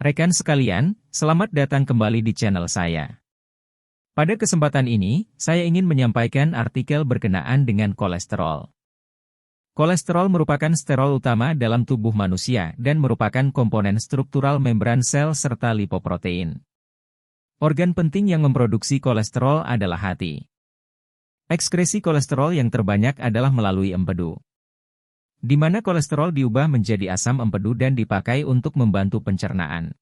Rekan sekalian, selamat datang kembali di channel saya. Pada kesempatan ini, saya ingin menyampaikan artikel berkenaan dengan kolesterol. Kolesterol merupakan sterol utama dalam tubuh manusia dan merupakan komponen struktural membran sel serta lipoprotein. Organ penting yang memproduksi kolesterol adalah hati. Ekskresi kolesterol yang terbanyak adalah melalui empedu, di mana kolesterol diubah menjadi asam empedu dan dipakai untuk membantu pencernaan.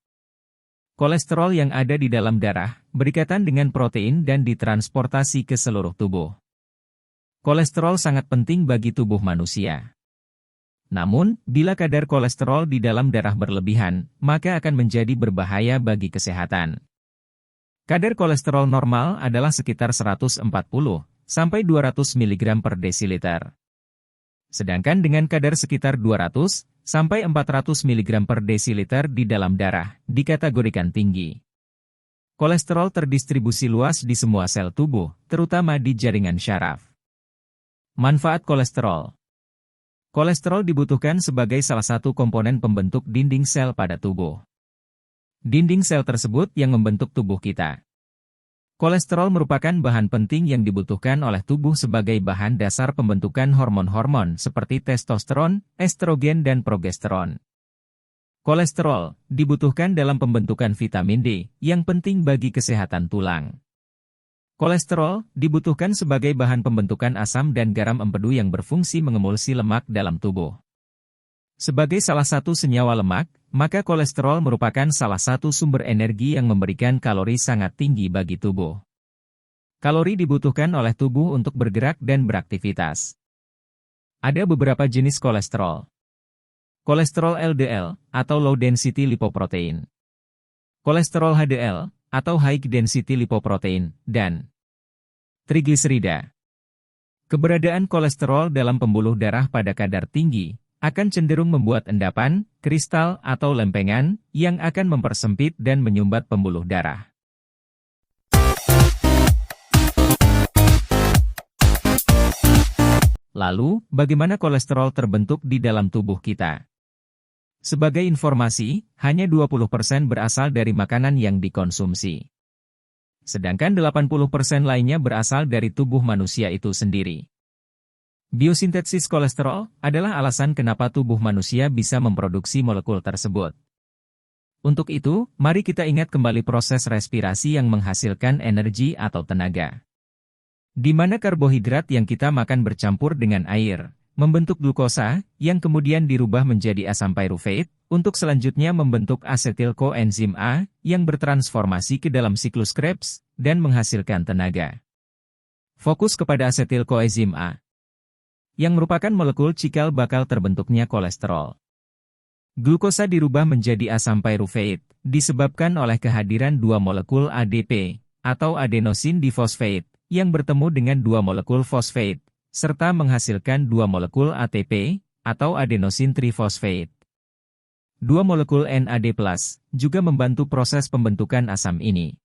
Kolesterol yang ada di dalam darah berikatan dengan protein dan ditransportasi ke seluruh tubuh. Kolesterol sangat penting bagi tubuh manusia. Namun, bila kadar kolesterol di dalam darah berlebihan, maka akan menjadi berbahaya bagi kesehatan. Kadar kolesterol normal adalah sekitar 140 sampai 200 mg per desiliter. Sedangkan dengan kadar sekitar 200 sampai 400 mg per desiliter di dalam darah, dikategorikan tinggi. Kolesterol terdistribusi luas di semua sel tubuh, terutama di jaringan syaraf. Manfaat kolesterol. Kolesterol dibutuhkan sebagai salah satu komponen pembentuk dinding sel pada tubuh. Dinding sel tersebut yang membentuk tubuh kita. Kolesterol merupakan bahan penting yang dibutuhkan oleh tubuh sebagai bahan dasar pembentukan hormon-hormon seperti testosteron, estrogen dan progesteron. Kolesterol dibutuhkan dalam pembentukan vitamin D, yang penting bagi kesehatan tulang. Kolesterol dibutuhkan sebagai bahan pembentukan asam dan garam empedu yang berfungsi mengemulsi lemak dalam tubuh. Sebagai salah satu senyawa lemak, maka kolesterol merupakan salah satu sumber energi yang memberikan kalori sangat tinggi bagi tubuh. Kalori dibutuhkan oleh tubuh untuk bergerak dan beraktivitas. Ada beberapa jenis kolesterol. Kolesterol LDL, atau low density lipoprotein. Kolesterol HDL, atau high density lipoprotein, dan trigliserida. Keberadaan kolesterol dalam pembuluh darah pada kadar tinggi akan cenderung membuat endapan, kristal atau lempengan, yang akan mempersempit dan menyumbat pembuluh darah. Lalu, bagaimana kolesterol terbentuk di dalam tubuh kita? Sebagai informasi, hanya 20% berasal dari makanan yang dikonsumsi. Sedangkan 80% lainnya berasal dari tubuh manusia itu sendiri. Biosintesis kolesterol adalah alasan kenapa tubuh manusia bisa memproduksi molekul tersebut. Untuk itu, mari kita ingat kembali proses respirasi yang menghasilkan energi atau tenaga. Di mana karbohidrat yang kita makan bercampur dengan air, membentuk glukosa, yang kemudian dirubah menjadi asam pyruvate, untuk selanjutnya membentuk asetil koenzim A, yang bertransformasi ke dalam siklus Krebs, dan menghasilkan tenaga. Fokus kepada asetil koenzim A, yang merupakan molekul cikal bakal terbentuknya kolesterol. Glukosa dirubah menjadi asam pyruvate, disebabkan oleh kehadiran dua molekul ADP, atau adenosin difosfate, yang bertemu dengan dua molekul fosfate, serta menghasilkan dua molekul ATP, atau adenosin trifosfate. Dua molekul NAD+, juga membantu proses pembentukan asam ini,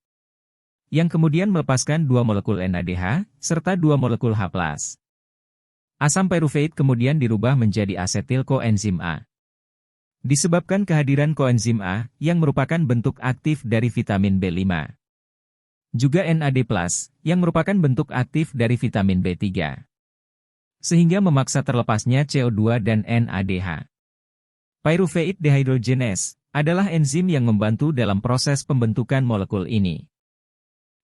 yang kemudian melepaskan dua molekul NADH, serta dua molekul H+. Asam pyruvate kemudian dirubah menjadi asetil koenzim A. Disebabkan kehadiran koenzim A, yang merupakan bentuk aktif dari vitamin B5. Juga NAD+, yang merupakan bentuk aktif dari vitamin B3. Sehingga memaksa terlepasnya CO2 dan NADH. Pyruvate dehydrogenase adalah enzim yang membantu dalam proses pembentukan molekul ini.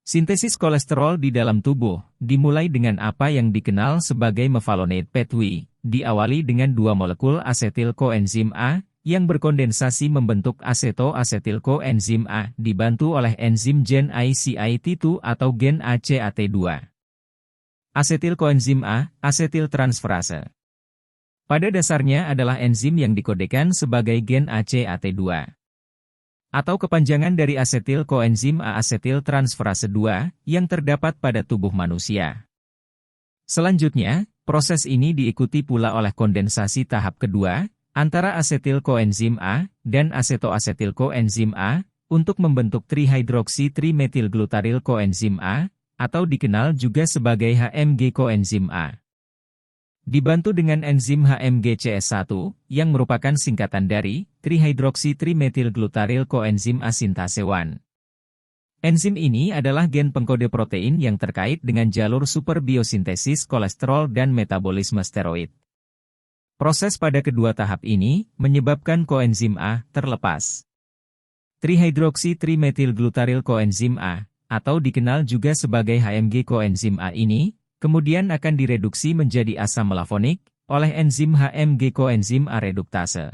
Sintesis kolesterol di dalam tubuh dimulai dengan apa yang dikenal sebagai mevalonate pathway, diawali dengan dua molekul asetil koenzim A, yang berkondensasi membentuk aseto-asetil koenzim A, dibantu oleh enzim gen ICIT2 atau gen ACAT2. Asetil koenzim A, asetil transferase. Pada dasarnya adalah enzim yang dikodekan sebagai gen ACAT2. Atau kepanjangan dari asetil koenzim A asetil transferase 2, yang terdapat pada tubuh manusia. Selanjutnya, proses ini diikuti pula oleh kondensasi tahap kedua, antara asetil koenzim A, dan asetoasetil koenzim A, untuk membentuk trihydroksi-trimetilglutaryl koenzim A, atau dikenal juga sebagai HMG koenzim A. Dibantu dengan enzim HMG-CS1, yang merupakan singkatan dari trihydroksi-trimethylglutaryl coenzim A sintase 1. Enzim ini adalah gen pengkode protein yang terkait dengan jalur superbiosintesis kolesterol dan metabolisme steroid. Proses pada kedua tahap ini menyebabkan koenzim A terlepas. Trihydroksi-trimethylglutaryl coenzim A, atau dikenal juga sebagai HMG coenzim A ini, kemudian akan direduksi menjadi asam melafonik oleh enzim HMG coenzim A reduktase.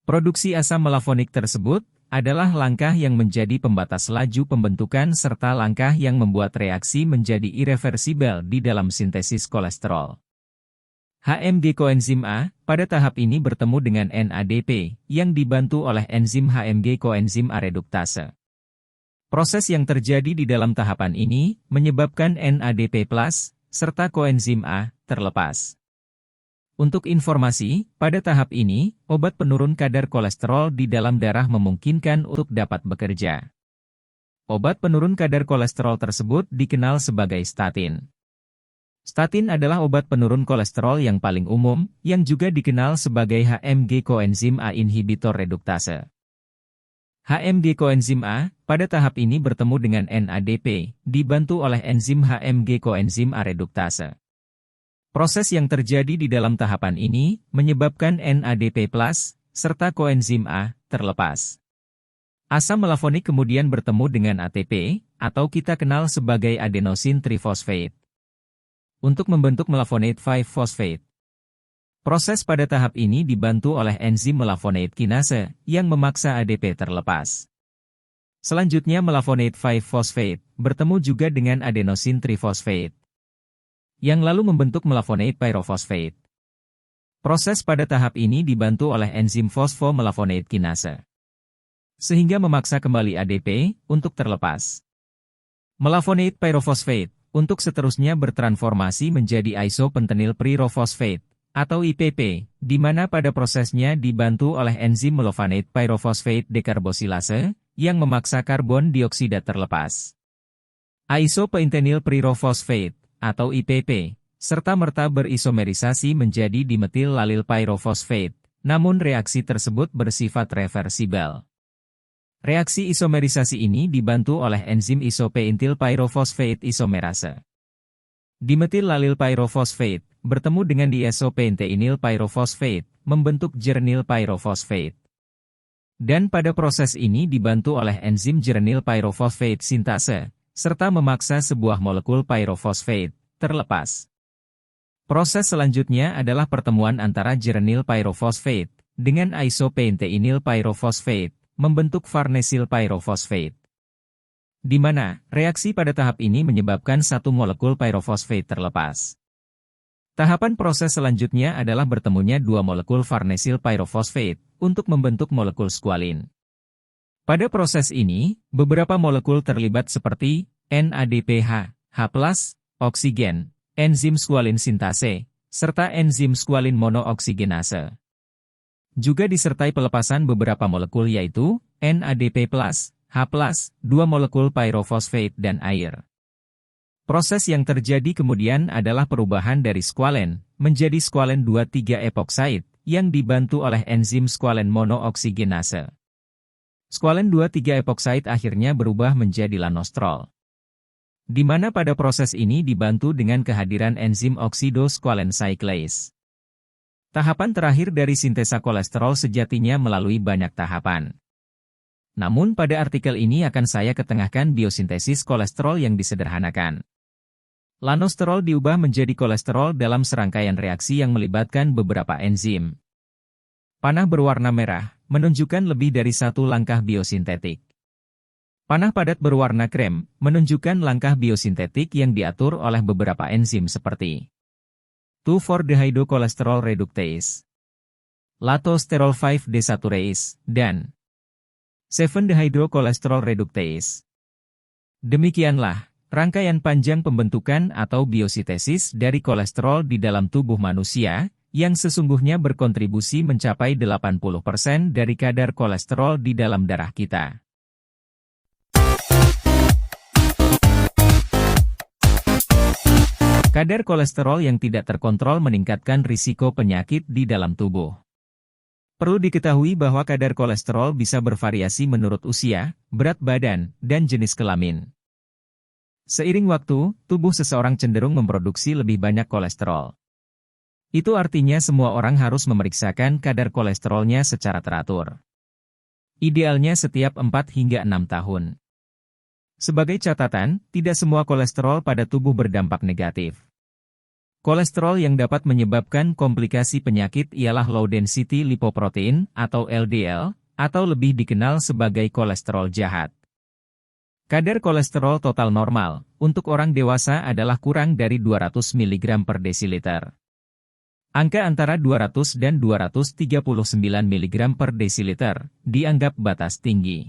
Produksi asam melafonik tersebut adalah langkah yang menjadi pembatas laju pembentukan serta langkah yang membuat reaksi menjadi irreversibel di dalam sintesis kolesterol. HMG coenzim A pada tahap ini bertemu dengan NADP yang dibantu oleh enzim HMG coenzim A reduktase. Proses yang terjadi di dalam tahapan ini menyebabkan NADP+, serta koenzim A, terlepas. Untuk informasi, pada tahap ini, obat penurun kadar kolesterol di dalam darah memungkinkan untuk dapat bekerja. Obat penurun kadar kolesterol tersebut dikenal sebagai statin. Statin adalah obat penurun kolesterol yang paling umum, yang juga dikenal sebagai HMG coenzim A inhibitor reduktase. HMG coenzim A, pada tahap ini bertemu dengan NADP, dibantu oleh enzim HMG coenzim A reduktase. Proses yang terjadi di dalam tahapan ini, menyebabkan NADP+, serta koenzim A, terlepas. Asam melafonik kemudian bertemu dengan ATP, atau kita kenal sebagai adenosine triphosphate, untuk membentuk melafonate 5-phosphate. Proses pada tahap ini dibantu oleh enzim melafonate kinase, yang memaksa ADP terlepas. Selanjutnya melafonate 5-phosphate, bertemu juga dengan adenosine triphosphate, yang lalu membentuk melafonate pyrophosphate. Proses pada tahap ini dibantu oleh enzim fosfomelafonate kinase, sehingga memaksa kembali ADP, untuk terlepas. Melafonate pyrophosphate, untuk seterusnya bertransformasi menjadi isopentenyl pyrophosphate, atau IPP, di mana pada prosesnya dibantu oleh enzim melofanate pyrophosphate dekarboksilase, yang memaksa karbon dioksida terlepas. Isopentenyl pyrophosphate, atau IPP, serta-merta berisomerisasi menjadi dimetil lalil pyrophosphate, namun reaksi tersebut bersifat reversibel. Reaksi isomerisasi ini dibantu oleh enzim isopentyl pyrophosphate isomerase. Dimetil lalil pyrophosphate bertemu dengan diisopentenyl pyrophosphate, membentuk geranyl pyrophosphate. Dan pada proses ini dibantu oleh enzim geranyl pyrophosphate sintase, serta memaksa sebuah molekul pyrophosphate terlepas. Proses selanjutnya adalah pertemuan antara geranyl pyrophosphate dengan isopentenyl pyrophosphate, membentuk farnesyl pyrophosphate, di mana reaksi pada tahap ini menyebabkan satu molekul pyrophosphate terlepas. Tahapan proses selanjutnya adalah bertemunya dua molekul farnesyl pyrophosphate untuk membentuk molekul squalene. Pada proses ini, beberapa molekul terlibat seperti NADPH, H+, oksigen, enzim squalene sintase, serta enzim squalene monooksigenase. Juga disertai pelepasan beberapa molekul yaitu NADP+, H+, dua molekul pyrophosphate dan air. Proses yang terjadi kemudian adalah perubahan dari squalene menjadi squalene 2,3 epoxide yang dibantu oleh enzim squalene monooksigenase. Squalene 2,3 epoxide akhirnya berubah menjadi lanostrol, di mana pada proses ini dibantu dengan kehadiran enzim oksidosqualene cyclase. Tahapan terakhir dari sintesa kolesterol sejatinya melalui banyak tahapan. Namun pada artikel ini akan saya ketengahkan biosintesis kolesterol yang disederhanakan. Lanosterol diubah menjadi kolesterol dalam serangkaian reaksi yang melibatkan beberapa enzim. Panah berwarna merah menunjukkan lebih dari satu langkah biosintetik. Panah padat berwarna krem menunjukkan langkah biosintetik yang diatur oleh beberapa enzim seperti 2,4-dehydrocholesterol reductase, latosterol 5-desaturase, dan 7-dehydrocholesterol reductase. Demikianlah rangkaian panjang pembentukan atau biosintesis dari kolesterol di dalam tubuh manusia, yang sesungguhnya berkontribusi mencapai 80% dari kadar kolesterol di dalam darah kita. Kadar kolesterol yang tidak terkontrol meningkatkan risiko penyakit di dalam tubuh. Perlu diketahui bahwa kadar kolesterol bisa bervariasi menurut usia, berat badan, dan jenis kelamin. Seiring waktu, tubuh seseorang cenderung memproduksi lebih banyak kolesterol. Itu artinya semua orang harus memeriksakan kadar kolesterolnya secara teratur. Idealnya setiap 4 hingga 6 tahun. Sebagai catatan, tidak semua kolesterol pada tubuh berdampak negatif. Kolesterol yang dapat menyebabkan komplikasi penyakit ialah low density lipoprotein atau LDL, atau lebih dikenal sebagai kolesterol jahat. Kadar kolesterol total normal untuk orang dewasa adalah kurang dari 200 mg per desiliter. Angka antara 200 dan 239 mg per desiliter dianggap batas tinggi.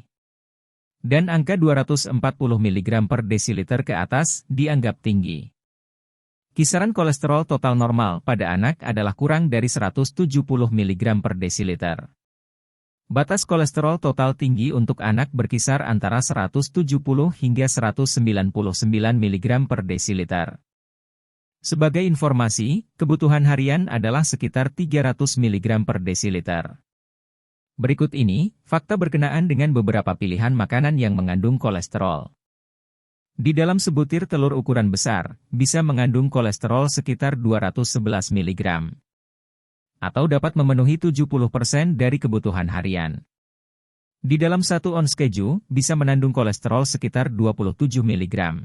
Dan angka 240 mg per desiliter ke atas dianggap tinggi. Kisaran kolesterol total normal pada anak adalah kurang dari 170 mg per desiliter. Batas kolesterol total tinggi untuk anak berkisar antara 170 hingga 199 mg per desiliter. Sebagai informasi, kebutuhan harian adalah sekitar 300 mg per desiliter. Berikut ini, fakta berkenaan dengan beberapa pilihan makanan yang mengandung kolesterol. Di dalam sebutir telur ukuran besar, bisa mengandung kolesterol sekitar 211 mg. Atau dapat memenuhi 70% dari kebutuhan harian. Di dalam 1 ons keju, bisa mengandung kolesterol sekitar 27 mg.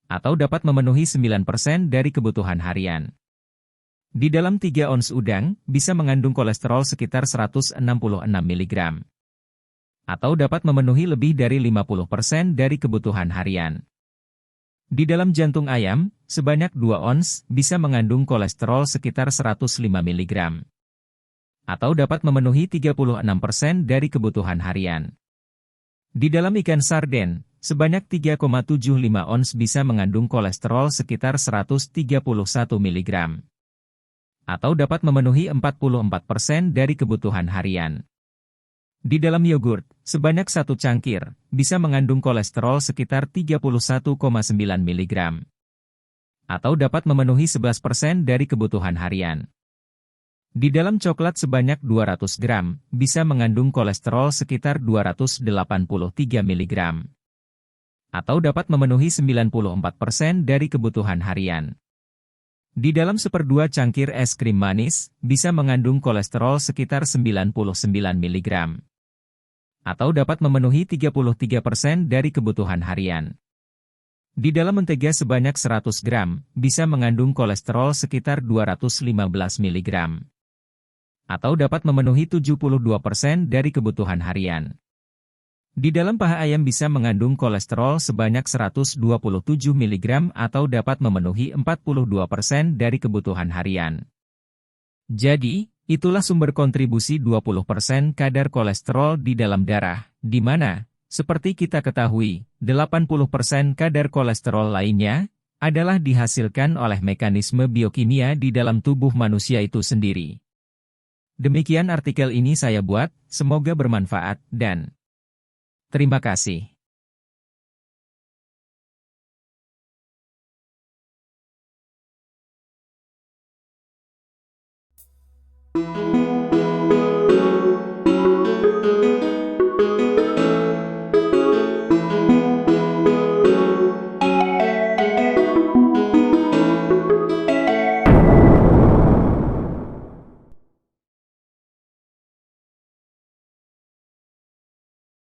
Atau dapat memenuhi 9% dari kebutuhan harian. Di dalam 3 ons udang, bisa mengandung kolesterol sekitar 166 mg. Atau dapat memenuhi lebih dari 50% dari kebutuhan harian. Di dalam jantung ayam, sebanyak 2 ons, bisa mengandung kolesterol sekitar 105 mg. Atau dapat memenuhi 36% dari kebutuhan harian. Di dalam ikan sarden, sebanyak 3,75 ons bisa mengandung kolesterol sekitar 131 mg. Atau dapat memenuhi 44% dari kebutuhan harian. Di dalam yogurt, sebanyak 1 cangkir, bisa mengandung kolesterol sekitar 31,9 mg. Atau dapat memenuhi 11% dari kebutuhan harian. Di dalam coklat sebanyak 200 gram, bisa mengandung kolesterol sekitar 283 mg. Atau dapat memenuhi 94% dari kebutuhan harian. Di dalam 1/2 cangkir es krim manis, bisa mengandung kolesterol sekitar 99 mg. Atau dapat memenuhi 33% dari kebutuhan harian. Di dalam mentega sebanyak 100 gram, bisa mengandung kolesterol sekitar 215 mg. Atau dapat memenuhi 72% dari kebutuhan harian. Di dalam paha ayam bisa mengandung kolesterol sebanyak 127 mg atau dapat memenuhi 42% dari kebutuhan harian. Jadi, itulah sumber kontribusi 20% kadar kolesterol di dalam darah, di mana, seperti kita ketahui, 80% kadar kolesterol lainnya adalah dihasilkan oleh mekanisme biokimia di dalam tubuh manusia itu sendiri. Demikian artikel ini saya buat, semoga bermanfaat, dan terima kasih.